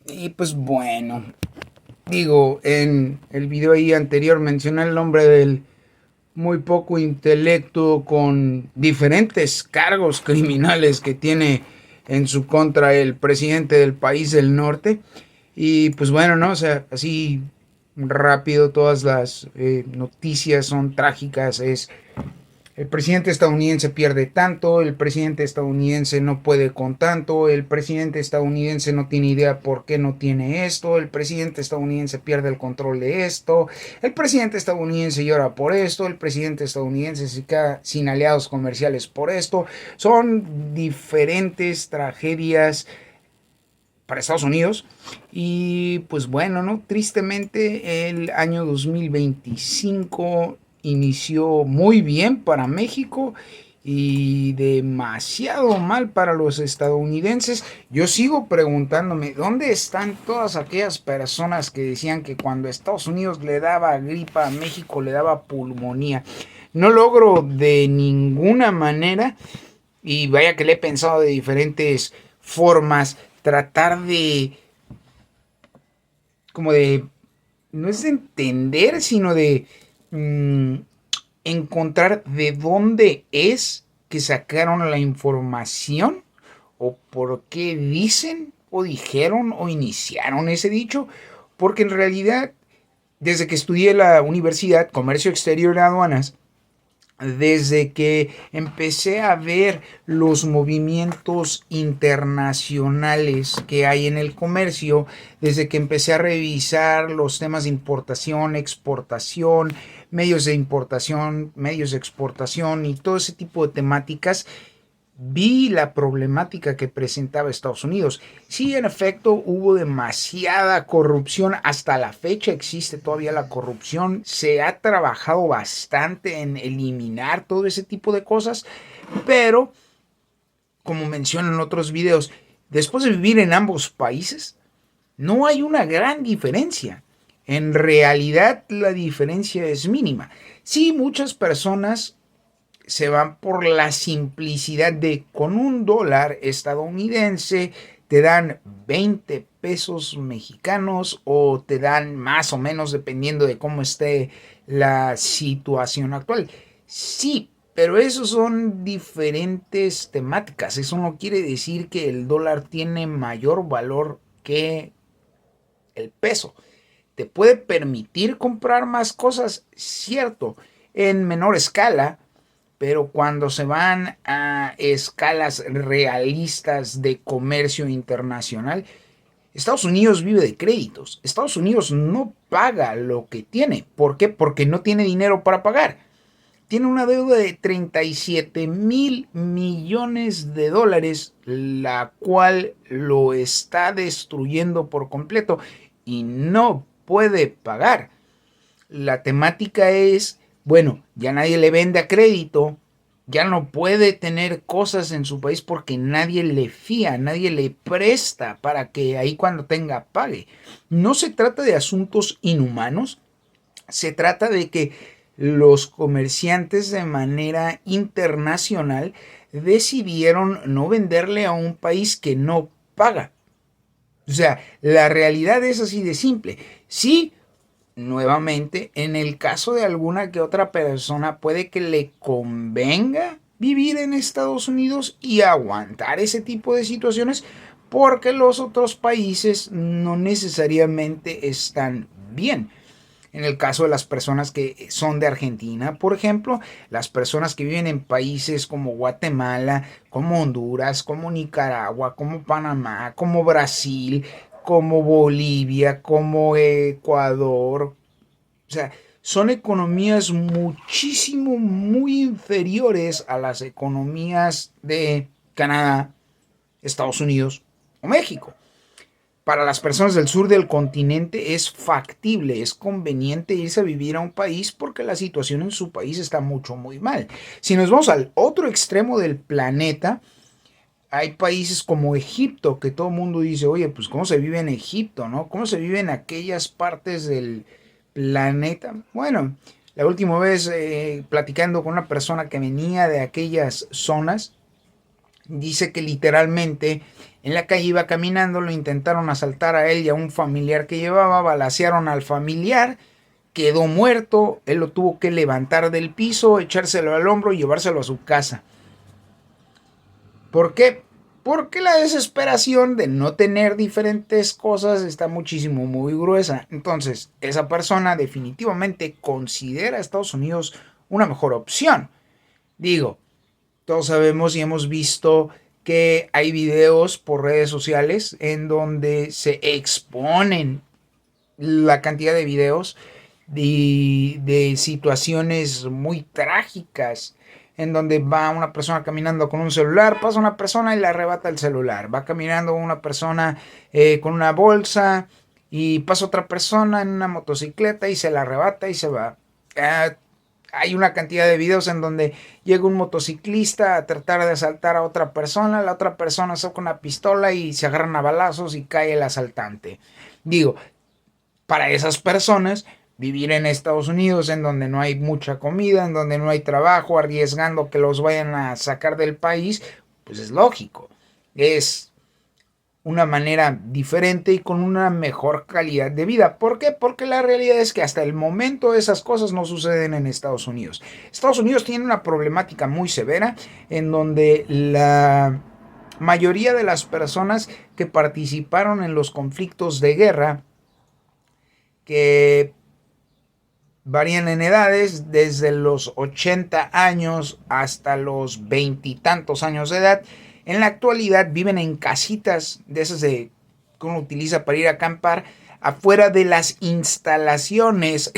Y pues bueno, digo, en el video ahí anterior mencioné el nombre del muy poco intelecto con diferentes cargos criminales que tiene en su contra el presidente del país del norte. Y pues bueno, ¿no? O sea, así rápido todas las noticias son trágicas. Es el presidente estadounidense pierde tanto, el presidente estadounidense no puede con tanto, el presidente estadounidense no tiene idea por qué no tiene esto, el presidente estadounidense pierde el control de esto, el presidente estadounidense llora por esto, el presidente estadounidense se queda sin aliados comerciales por esto. Son diferentes tragedias para Estados Unidos. Y pues bueno, ¿no? Tristemente el año 2025 inició muy bien para México y demasiado mal para los estadounidenses. Yo sigo preguntándome, ¿dónde están todas aquellas personas que decían que cuando Estados Unidos le daba gripa a México le daba pulmonía? No logro de ninguna manera, y vaya que le he pensado de diferentes formas, tratar de, como de, no es de entender, sino de encontrar de dónde es que sacaron la información o por qué dicen o dijeron o iniciaron ese dicho, porque en realidad desde que estudié la universidad, comercio exterior y aduanas, desde que empecé a ver los movimientos internacionales que hay en el comercio, desde que empecé a revisar los temas de importación, exportación, medios de importación, medios de exportación y todo ese tipo de temáticas, vi la problemática que presentaba Estados Unidos. Sí, en efecto, hubo demasiada corrupción. Hasta la fecha existe todavía la corrupción. Se ha trabajado bastante en eliminar todo ese tipo de cosas. Pero, como menciono en otros videos, después de vivir en ambos países, no hay una gran diferencia. En realidad, la diferencia es mínima. Sí, muchas personas se van por la simplicidad de con $1 estadounidense te dan 20 pesos mexicanos o te dan más o menos dependiendo de cómo esté la situación actual. Sí, pero esos son diferentes temáticas. Eso no quiere decir que el dólar tiene mayor valor que el peso. Te puede permitir comprar más cosas, cierto, en menor escala, pero cuando se van a escalas realistas de comercio internacional, Estados Unidos vive de créditos. Estados Unidos no paga lo que tiene. ¿Por qué? Porque no tiene dinero para pagar. Tiene una deuda de 37 mil millones de dólares, la cual lo está destruyendo por completo y no puede pagar. La temática es, bueno, ya nadie le vende a crédito, ya no puede tener cosas en su país porque nadie le fía, nadie le presta para que ahí cuando tenga pague. No se trata de asuntos inhumanos, se trata de que los comerciantes de manera internacional decidieron no venderle a un país que no paga. O sea, la realidad es así de simple. Sí, nuevamente, en el caso de alguna que otra persona puede que le convenga vivir en Estados Unidos y aguantar ese tipo de situaciones porque los otros países no necesariamente están bien. En el caso de las personas que son de Argentina, por ejemplo, las personas que viven en países como Guatemala, como Honduras, como Nicaragua, como Panamá, como Brasil, como Bolivia, como Ecuador, o sea, son economías muchísimo, muy inferiores a las economías de Canadá, Estados Unidos o México. Para las personas del sur del continente es factible, es conveniente irse a vivir a un país porque la situación en su país está mucho, muy mal. Si nos vamos al otro extremo del planeta, hay países como Egipto, que todo el mundo dice, oye, pues cómo se vive en Egipto, ¿no? ¿Cómo se vive en aquellas partes del planeta? Bueno, la última vez platicando con una persona que venía de aquellas zonas, Dice que literalmente en la calle iba caminando, lo intentaron asaltar a él y a un familiar que llevaba, balacearon al familiar, quedó muerto, él lo tuvo que levantar del piso, echárselo al hombro y llevárselo a su casa. ¿Por qué? Porque la desesperación de no tener diferentes cosas está muchísimo, muy gruesa. Entonces, esa persona definitivamente considera a Estados Unidos una mejor opción. Digo, todos sabemos y hemos visto que hay videos por redes sociales en donde se exponen la cantidad de videos de situaciones muy trágicas en donde va una persona caminando con un celular, pasa una persona y le arrebata el celular, va caminando una persona con una bolsa y pasa otra persona en una motocicleta y se la arrebata y se va. Hay una cantidad de videos en donde llega un motociclista a tratar de asaltar a otra persona, la otra persona saca una pistola y se agarran a balazos y cae el asaltante. Digo, para esas personas, vivir en Estados Unidos en donde no hay mucha comida, en donde no hay trabajo, arriesgando que los vayan a sacar del país, pues es lógico. Es una manera diferente y con una mejor calidad de vida. ¿Por qué? Porque la realidad es que hasta el momento esas cosas no suceden en Estados Unidos. Estados Unidos tiene una problemática muy severa en donde la mayoría de las personas que participaron en los conflictos de guerra, que varían en edades desde los 80 años hasta los 20 y tantos años de edad, en la actualidad viven en casitas de esas que uno utiliza para ir a acampar, afuera de las instalaciones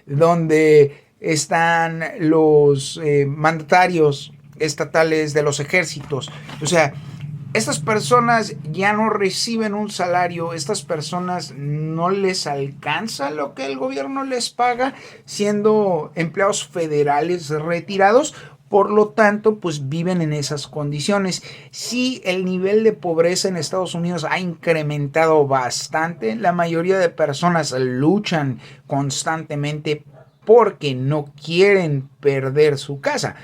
donde están los mandatarios estatales de los ejércitos. O sea, estas personas ya no reciben un salario, estas personas no les alcanza lo que el gobierno les paga siendo empleados federales retirados. Por lo tanto, pues viven en esas condiciones. Sí, el nivel de pobreza en Estados Unidos ha incrementado bastante. La mayoría de personas luchan constantemente porque no quieren perder su casa.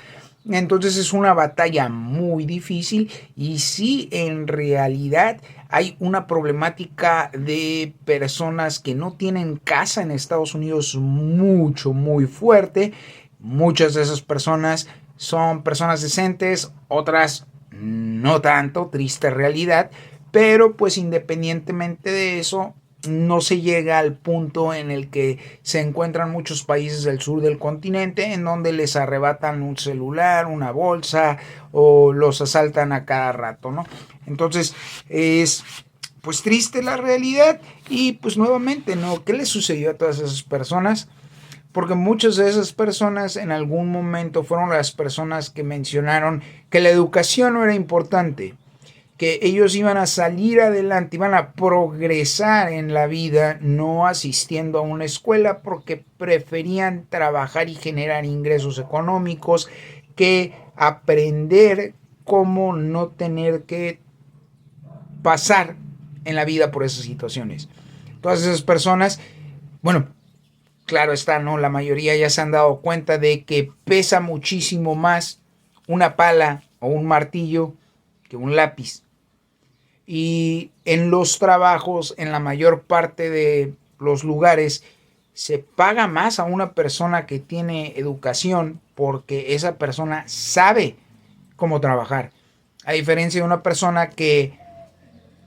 Entonces es una batalla muy difícil y sí, en realidad hay una problemática de personas que no tienen casa en Estados Unidos muy fuerte. Muchas de esas personas son personas decentes, otras no tanto, triste realidad, pero pues independientemente de eso, no se llega al punto en el que se encuentran muchos países del sur del continente en donde les arrebatan un celular, una bolsa o los asaltan a cada rato, ¿no? Entonces es pues triste la realidad y pues nuevamente, ¿no? ¿Qué les sucedió a todas esas personas? Porque muchas de esas personas en algún momento fueron las personas que mencionaron que la educación no era importante, que ellos iban a salir adelante, iban a progresar en la vida, no asistiendo a una escuela porque preferían trabajar y generar ingresos económicos que aprender cómo no tener que pasar en la vida por esas situaciones. Todas esas personas, bueno, claro está, ¿no? La mayoría ya se han dado cuenta de que pesa muchísimo más una pala o un martillo que un lápiz. Y en los trabajos, en la mayor parte de los lugares, se paga más a una persona que tiene educación porque esa persona sabe cómo trabajar. A diferencia de una persona que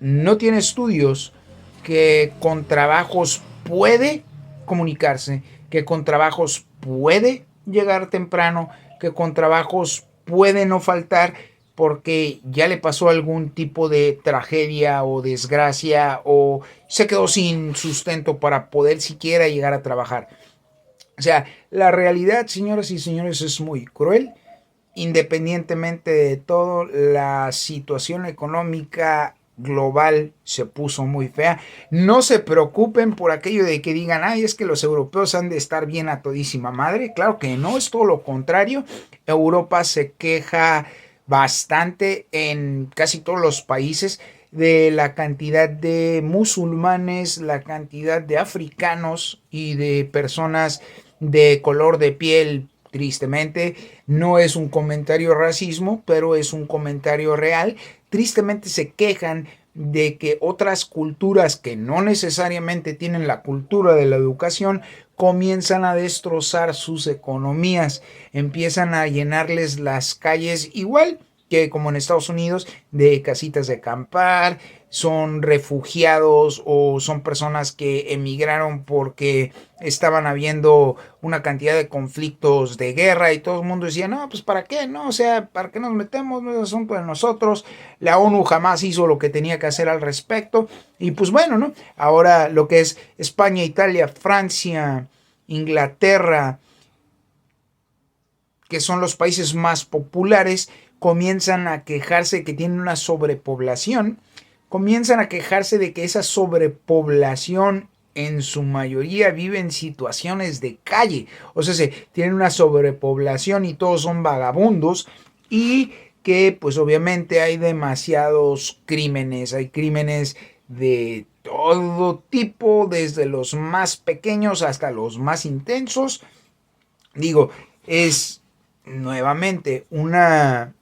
no tiene estudios, que con trabajos puede comunicarse, que con trabajos puede llegar temprano, que con trabajos puede no faltar porque ya le pasó algún tipo de tragedia o desgracia o se quedó sin sustento para poder siquiera llegar a trabajar. O sea, la realidad, señoras y señores, es muy cruel. Independientemente de todo, la situación económica global se puso muy fea. No se preocupen por aquello de que digan, ay, es que los europeos han de estar bien a todísima madre. Claro que no, es todo lo contrario. Europa se queja bastante en casi todos los países de la cantidad de musulmanes, la cantidad de africanos y de personas de color de piel Tristemente, no es un comentario racismo, pero es un comentario real. Tristemente se quejan de que otras culturas que no necesariamente tienen la cultura de la educación comienzan a destrozar sus economías, empiezan a llenarles las calles igual que como en Estados Unidos, de casitas de acampar, son refugiados o son personas que emigraron porque estaban habiendo una cantidad de conflictos de guerra y todo el mundo decía, no, pues para qué, no, o sea, para qué nos metemos, no es asunto de nosotros. La ONU jamás hizo lo que tenía que hacer al respecto. Y pues bueno, ¿no? Ahora lo que es España, Italia, Francia, Inglaterra, que son los países más populares, comienzan a quejarse que tienen una sobrepoblación, comienzan a quejarse de que esa sobrepoblación en su mayoría vive en situaciones de calle, o sea, tienen una sobrepoblación y todos son vagabundos y que pues obviamente hay demasiados crímenes, hay crímenes de todo tipo, desde los más pequeños hasta los más intensos. Digo, es nuevamente una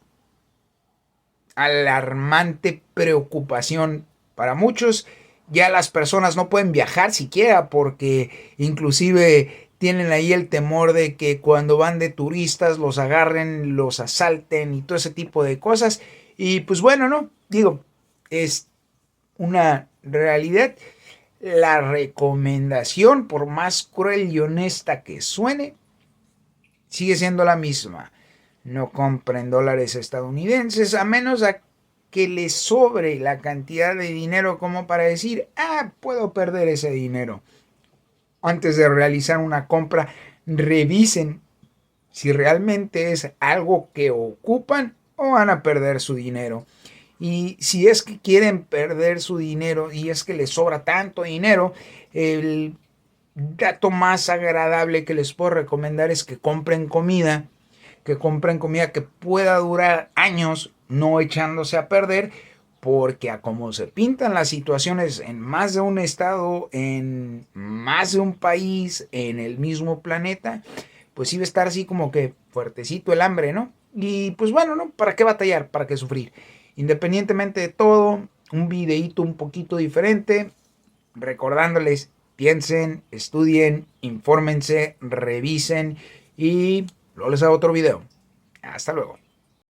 alarmante preocupación para muchos. Ya las personas no pueden viajar siquiera porque inclusive tienen ahí el temor de que cuando van de turistas los agarren, los asalten y todo ese tipo de cosas. Y pues bueno, ¿no? Digo, es una realidad. La recomendación, por más cruel y honesta que suene, sigue siendo la misma. No compren dólares estadounidenses a menos a que les sobre la cantidad de dinero como para decir, puedo perder ese dinero. Antes de realizar una compra, revisen si realmente es algo que ocupan o van a perder su dinero. Y si es que quieren perder su dinero y es que les sobra tanto dinero, el dato más agradable que les puedo recomendar es que compren comida que pueda durar años, no echándose a perder, porque a como se pintan las situaciones en más de un estado, en más de un país, en el mismo planeta, pues sí va a estar así como que fuertecito el hambre, ¿no? Y pues bueno, ¿no? ¿Para qué batallar? ¿Para qué sufrir? Independientemente de todo, un videíto un poquito diferente, recordándoles, piensen, estudien, infórmense, revisen y luego les hago otro video. Hasta luego.